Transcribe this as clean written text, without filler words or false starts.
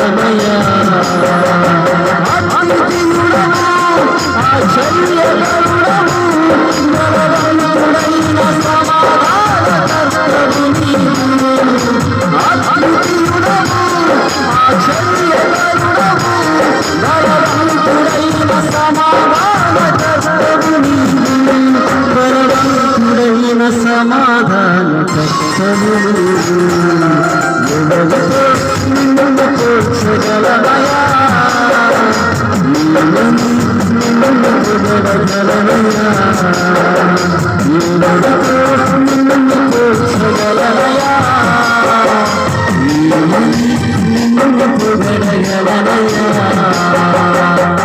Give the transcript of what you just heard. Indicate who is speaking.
Speaker 1: తీర్చగలనయా అద్వితీయుడవు ఆశ్చర్యకరుడవు బలవంతుడైన సమాధానకర్తవు నీవు అద్వితీయుడవు ఆశ్చర్యకరుడవు బలవంతుడైన సమాధానకర్తవు నీవు బలవంతుడైన సమాధానకర్తవు నిన్ను తీర్చగలనయా నిన్ను పొగడగలనయా నిన్ను తీర్చగలనయా నిన్ను పొగడగలనయా